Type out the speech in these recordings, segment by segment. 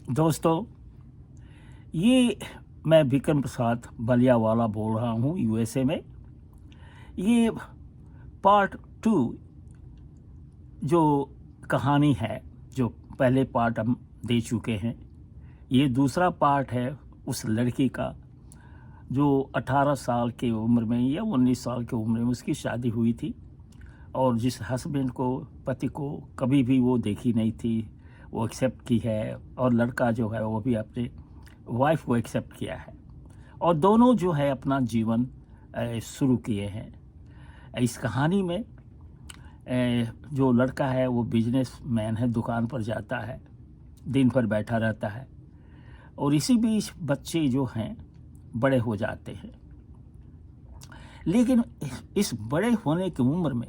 दोस्तों, ये मैं विक्रम प्रसाद बलियावाला बोल रहा हूँ यूएसए में। ये पार्ट 2 जो कहानी है, जो पहले पार्ट हम दे चुके हैं, ये दूसरा पार्ट है उस लड़की का जो 18 साल की उम्र में या 19 साल की उम्र में उसकी शादी हुई थी और जिस हस्बैंड को, पति को कभी भी वो देखी नहीं थी, वो एक्सेप्ट की है और लड़का जो है वो भी अपने वाइफ को एक्सेप्ट किया है और दोनों जो है अपना जीवन शुरू किए हैं। इस कहानी में जो लड़का है वो बिजनेसमैन है, दुकान पर जाता है, दिन भर बैठा रहता है और इसी बीच बच्चे जो हैं बड़े हो जाते हैं। लेकिन इस बड़े होने की उम्र में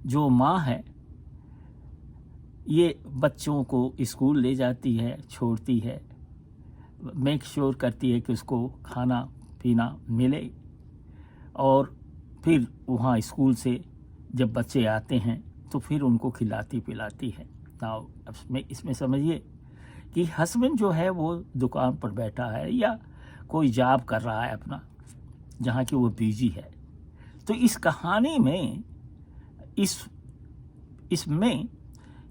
जो माँ है ये बच्चों को स्कूल ले जाती है, छोड़ती है, मेक श्योर करती है कि उसको खाना पीना मिले और फिर वहाँ स्कूल से जब बच्चे आते हैं तो फिर उनको खिलाती पिलाती है। नाउ इसमें समझिए कि हस्बैंड जो है वो दुकान पर बैठा है या कोई जॉब कर रहा है अपना, जहाँ की वो बिजी है। तो इस कहानी में इसमें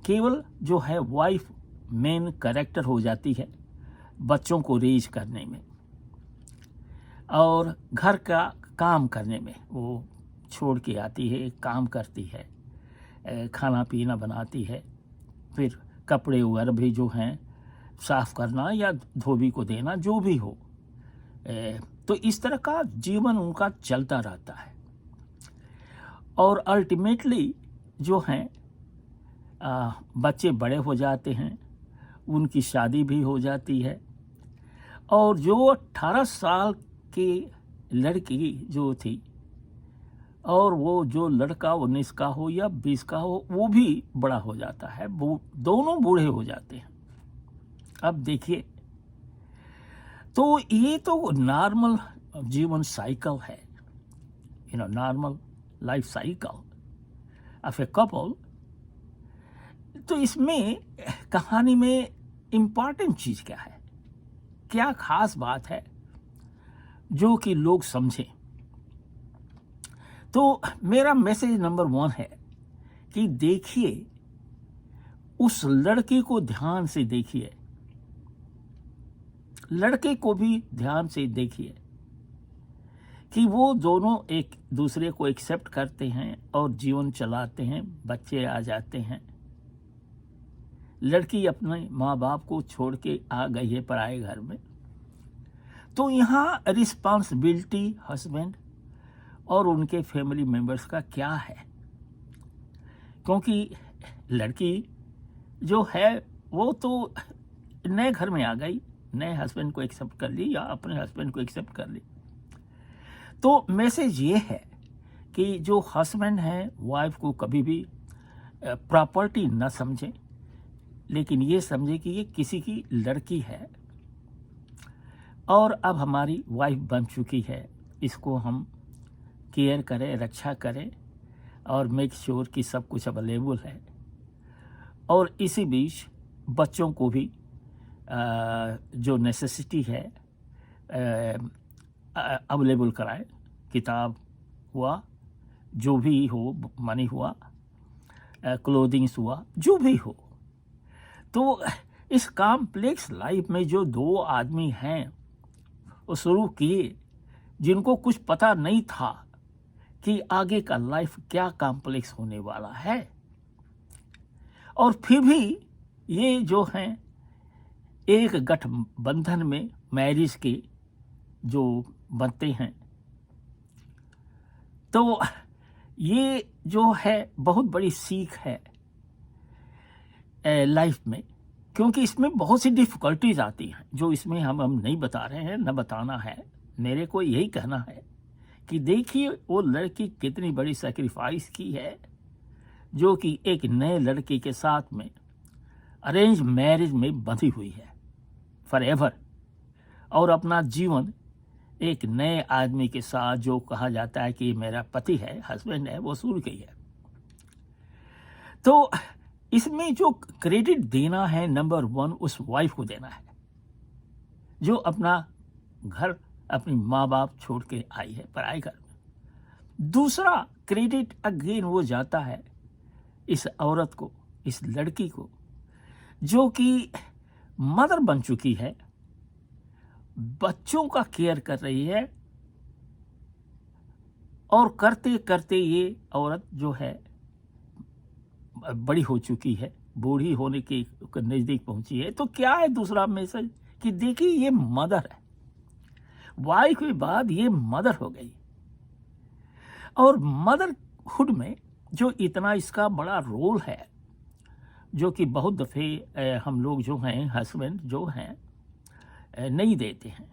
केवल जो है वाइफ मेन कैरेक्टर हो जाती है बच्चों को रेज करने में और घर का काम करने में। वो छोड़ के आती है, काम करती है, खाना पीना बनाती है, फिर कपड़े वगैरह भी जो हैं साफ़ करना या धोबी को देना, जो भी हो। तो इस तरह का जीवन उनका चलता रहता है और अल्टीमेटली जो हैं बच्चे बड़े हो जाते हैं, उनकी शादी भी हो जाती है और जो 18 साल की लड़की जो थी और वो जो लड़का 19 का हो या 20 का हो, वो भी बड़ा हो जाता है, वो दोनों बूढ़े हो जाते हैं। अब देखिए, तो ये तो नॉर्मल जीवन साइकिल है, normal life cycle of a couple. तो इसमें कहानी में इम्पॉर्टेंट चीज़ क्या है, क्या खास बात है जो कि लोग समझें। तो मेरा मैसेज नंबर 1 है कि देखिए, उस लड़की को ध्यान से देखिए, लड़के को भी ध्यान से देखिए कि वो दोनों एक दूसरे को एक्सेप्ट करते हैं और जीवन चलाते हैं, बच्चे आ जाते हैं। लड़की अपने माँ बाप को छोड़ के आ गई है पराए घर में, तो यहाँ रिस्पॉन्सिबिलिटी हस्बैंड और उनके फैमिली मेंबर्स का क्या है, क्योंकि लड़की जो है वो तो नए घर में आ गई, नए हस्बैंड को एक्सेप्ट कर ली या अपने हस्बैंड को एक्सेप्ट कर ली। तो मैसेज ये है कि जो हस्बैंड है वाइफ को कभी भी प्रॉपर्टी न समझे, लेकिन ये समझे कि ये किसी की लड़की है और अब हमारी वाइफ बन चुकी है, इसको हम केयर करें, रक्षा करें और मेक श्योर कि सब कुछ अवेलेबल है और इसी बीच बच्चों को भी जो नेसेसिटी है अवेलेबल कराएं, किताब हुआ, जो भी हो, मनी हुआ, क्लोथिंग्स हुआ, जो भी हो। तो इस कॉम्प्लेक्स लाइफ में जो 2 आदमी हैं वो शुरू किए, जिनको कुछ पता नहीं था कि आगे का लाइफ क्या कॉम्प्लेक्स होने वाला है, और फिर भी ये जो हैं एक गठबंधन में मैरिज के जो बनते हैं। तो ये जो है बहुत बड़ी सीख है लाइफ में, क्योंकि इसमें बहुत सी डिफ़िकल्टीज आती हैं जो इसमें हम नहीं बता रहे हैं, न बताना है। मेरे को यही कहना है कि देखिए वो लड़की कितनी बड़ी सैक्रिफाइस की है, जो कि एक नए लड़के के साथ में अरेंज मैरिज में बंधी हुई है फॉर एवर, और अपना जीवन एक नए आदमी के साथ, जो कहा जाता है कि मेरा पति है, हस्बैंड है, वो शुरू की है। तो इसमें जो क्रेडिट देना है नंबर 1 उस वाइफ को देना है जो अपना घर अपनी माँ बाप छोड़ के आई है पराए घर में। दूसरा क्रेडिट अगेन वो जाता है इस औरत को, इस लड़की को जो कि मदर बन चुकी है, बच्चों का केयर कर रही है और करते करते ये औरत जो है बड़ी हो चुकी है, बूढ़ी होने के नज़दीक पहुंची है। तो क्या है दूसरा मैसेज कि देखिए ये मदर है, वाइफ के बाद ये मदर हो गई और मदरहुड में जो इतना इसका बड़ा रोल है जो कि बहुत दफ़े हम लोग जो हैं हस्बैंड जो हैं नहीं देते हैं।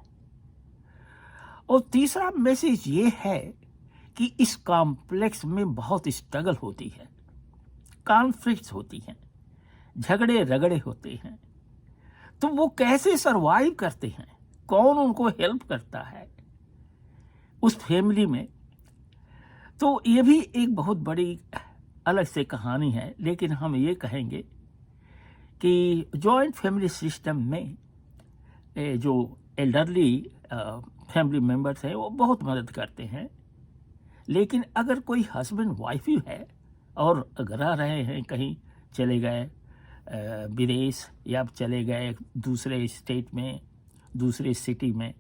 और तीसरा मैसेज ये है कि इस कॉम्प्लेक्स में बहुत स्ट्रगल होती है, कॉन्फ्लिक्ट्स होती हैं, झगड़े रगड़े होते हैं। तो वो कैसे सरवाइव करते हैं, कौन उनको हेल्प करता है उस फैमिली में। तो ये भी एक बहुत बड़ी अलग से कहानी है। लेकिन हम ये कहेंगे कि जॉइंट फैमिली सिस्टम में जो एल्डरली फैमिली मेंबर्स हैं वो बहुत मदद करते हैं। लेकिन अगर कोई हस्बैंड वाइफ ही है और रह रहे हैं, कहीं चले गए विदेश या चले गए दूसरे स्टेट में, दूसरे सिटी में,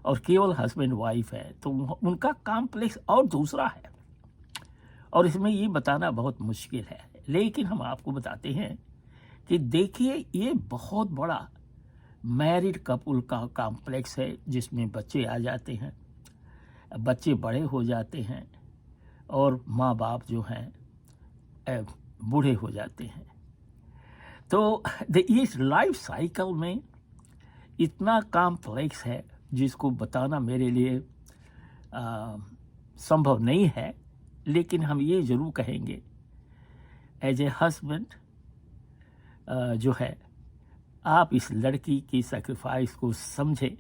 और केवल हस्बैंड वाइफ है, तो उनका कॉम्प्लेक्स और दूसरा है और इसमें ये बताना बहुत मुश्किल है। लेकिन हम आपको बताते हैं कि देखिए ये बहुत बड़ा मैरिड कपल का कॉम्प्लेक्स है जिसमें बच्चे आ जाते हैं, बच्चे बड़े हो जाते हैं और माँ बाप जो हैं बूढ़े हो जाते हैं। तो इस लाइफ साइकिल में इतना कॉम्प्लेक्स है जिसको बताना मेरे लिए संभव नहीं है। लेकिन हम ये ज़रूर कहेंगे एज ए हस्बैंड जो है आप इस लड़की की सैक्रिफाइस को समझें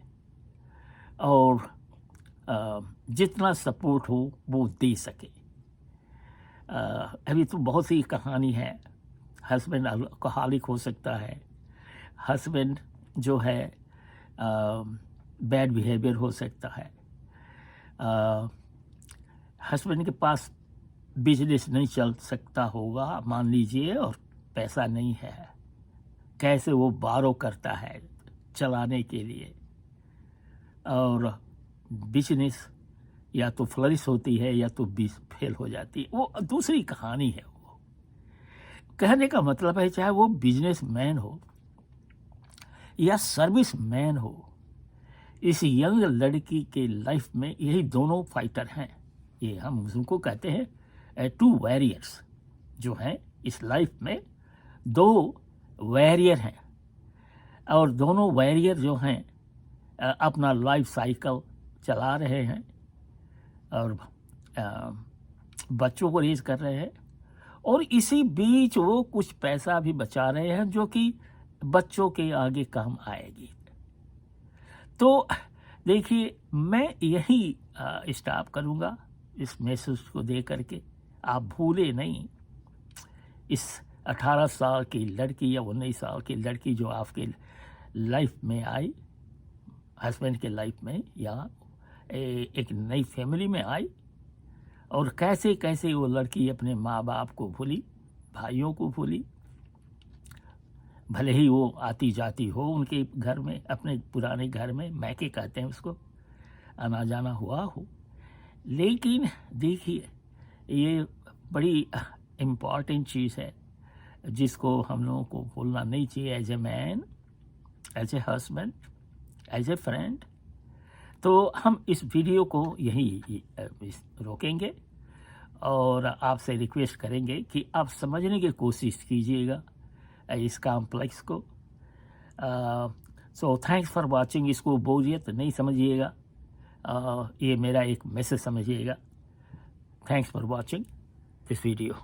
और जितना सपोर्ट हो वो दे सके। अभी तो बहुत सी कहानी है, हस्बैंड अल्कोहलिक हो सकता है, हस्बैंड जो है बैड बिहेवियर हो सकता है, हस्बैंड के पास बिजनेस नहीं चल सकता होगा मान लीजिए और पैसा नहीं है, कैसे वो बारो करता है चलाने के लिए और बिजनेस या तो फ्लरिश होती है या तो फेल हो जाती है, वो दूसरी कहानी है। वो कहने का मतलब है चाहे वो बिजनेसमैन हो या सर्विस मैन हो, इस यंग लड़की के लाइफ में यही दोनों फाइटर हैं। ये हम उनको कहते हैं टू वॉरियर्स जो हैं इस लाइफ में, दो वॉरियर हैं और दोनों वॉरियर जो हैं अपना लाइफ साइकिल चला रहे हैं और बच्चों को रेज कर रहे हैं और इसी बीच वो कुछ पैसा भी बचा रहे हैं जो कि बच्चों के आगे काम आएगी। तो देखिए मैं यही स्टॉप करूँगा इस मैसेज को दे करके। आप भूले नहीं इस 18 साल की लड़की या 19 साल की लड़की जो आपके लाइफ में आई, हस्बैंड के लाइफ में या एक नई फैमिली में आई, और कैसे कैसे वो लड़की अपने माँ बाप को भूली, भाइयों को भूली, भले ही वो आती जाती हो उनके घर में, अपने पुराने घर में, मैके कहते हैं उसको, आना जाना हुआ हो। लेकिन देखिए ये बड़ी इम्पॉर्टेंट चीज़ है जिसको हम लोगों को भूलना नहीं चाहिए as a man, as a husband, as a friend. तो हम इस वीडियो को यहीं रोकेंगे और आपसे रिक्वेस्ट करेंगे कि आप समझने की कोशिश कीजिएगा इस कॉम्प्लेक्स को। So thanks for watching. इसको बोरियत नहीं समझिएगा, ये मेरा एक मैसेज समझिएगा। Thanks for watching this video.